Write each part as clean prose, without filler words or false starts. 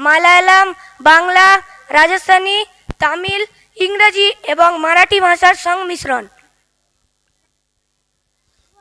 মালায়ালাম, বাংলা, রাজস্থানী, তামিল, ইংরেজি এবং মারাঠি ভাষার সংমিশ্রণ।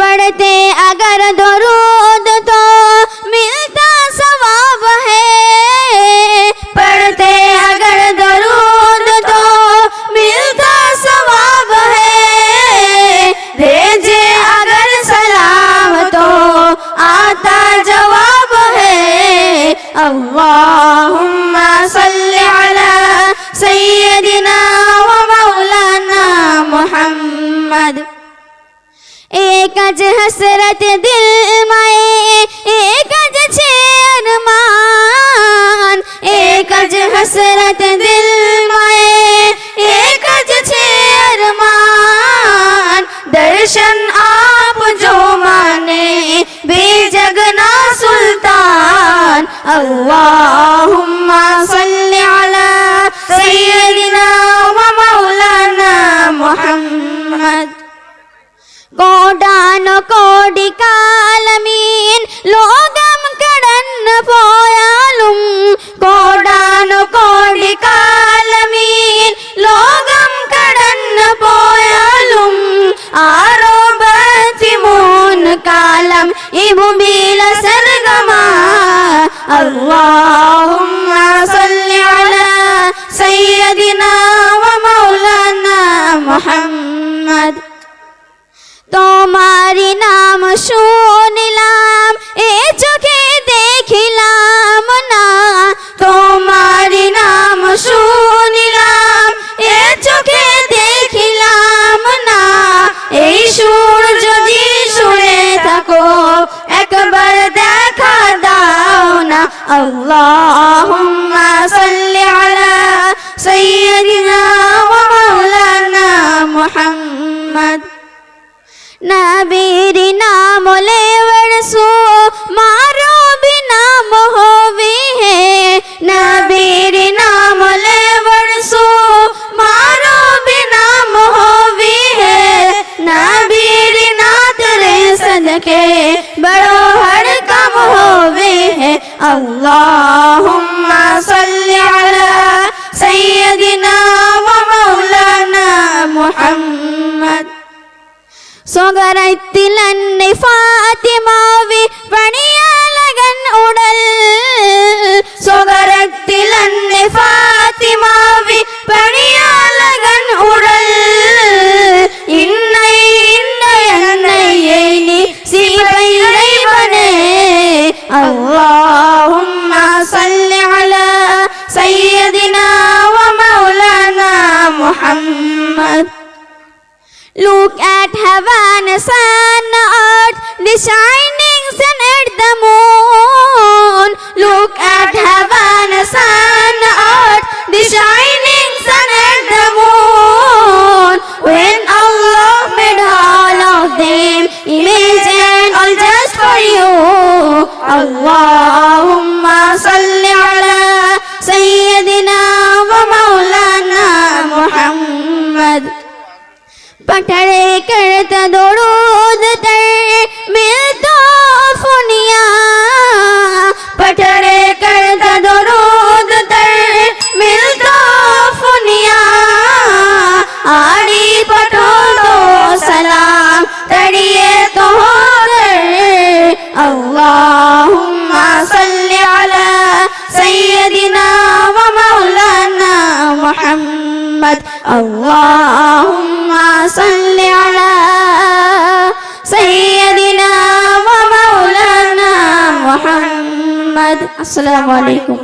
पढ़ते अगर दरूद तो मिलता सवाब है पढ़ते अगर दरूद तो मिलता सवाब है भेजे अगर सलाम तो आता जवाब है अल्लाहुम्मा सल्ली अला सय्यदिना व मौलाना मुहम्मद एक अज हसरत दिल में एक अज छे अरमान एक अज हसरत दिल में एक अज छे अरमान दर्शन आप जो माने बेजगना सुल्तान अल्लाहुम्मा सल्ली अला सय्यदिना व मौलाना मुहम्मद കോടാനു കോടിക്കാലമീൻ ലോകം കടന്നു പോയാലും കോടാനു കോടിക്കാലമീൻ ലോകം കടന്നു പോയാലും 63 കാലം ഈ ഭൂമിയില സർഗമാ അല്ലാഹുമ്മ സല്ലി അലാ സയ്യിദിനാ വ മൗലാനാ മുഹമ്മദ് তোমারি নাম শুনিলাম এ চোখে দেখিলাম না তোমারি নাম শুনিলাম এ চোখে দেখিলাম না এই সুর যদি শুনে থাকো একবার দেখা দাও না আল্লাহুম্মা সাল্লি আলা সাইয়্যিদিনা ওয়া মাওলানা মুহাম্মদ नबीर नाम ले वर्षो मारो भी नाम होवी है नबीर नाम ले वर्षो मारो भी नाम होवी है नबीर ना तेरे सदके बड़ो हर काम होवे है अल्लाहुम्मा सल्ली अला सय्यदिना व मौलाना मुहम्मद സ്വകരത്തിലന്നെ ഫാത്തിമാവി പണിയാലകൻ ഉടൽ സ്വകരത്തിലന്നെ ഫാത്തിമാവി പണിയാലകൻ ഉടൽ ഇന്നൈ എന്നൈ സിബൈ ബനെ അല്ലാഹുമ്മ സല്ലി അലാ സയ്യിദിനാ വ Maulana Muhammad Look at heaven, sun, earth, the shining sun at the moon. Look at heaven, sun, earth, the shining sun at the moon. When Allah made all of them, image and all just for you. Allahumma salli ala sayyidina wa maulana Muhammad. पठड़े करता दरूद तर मिलता फुनिया पठड़े करता दरूद तर मिलता फुनिया आड़ी पठो दो सलाम तड़िए तो अल्लाहुम्मा सल्ली അല്ലാഹുമ്മ സല്ലി അലാ സയ്യിദിനാ വ മൗലാനാ മുഹമ്മദ്. അസ്സലാമു അലൈക്കും.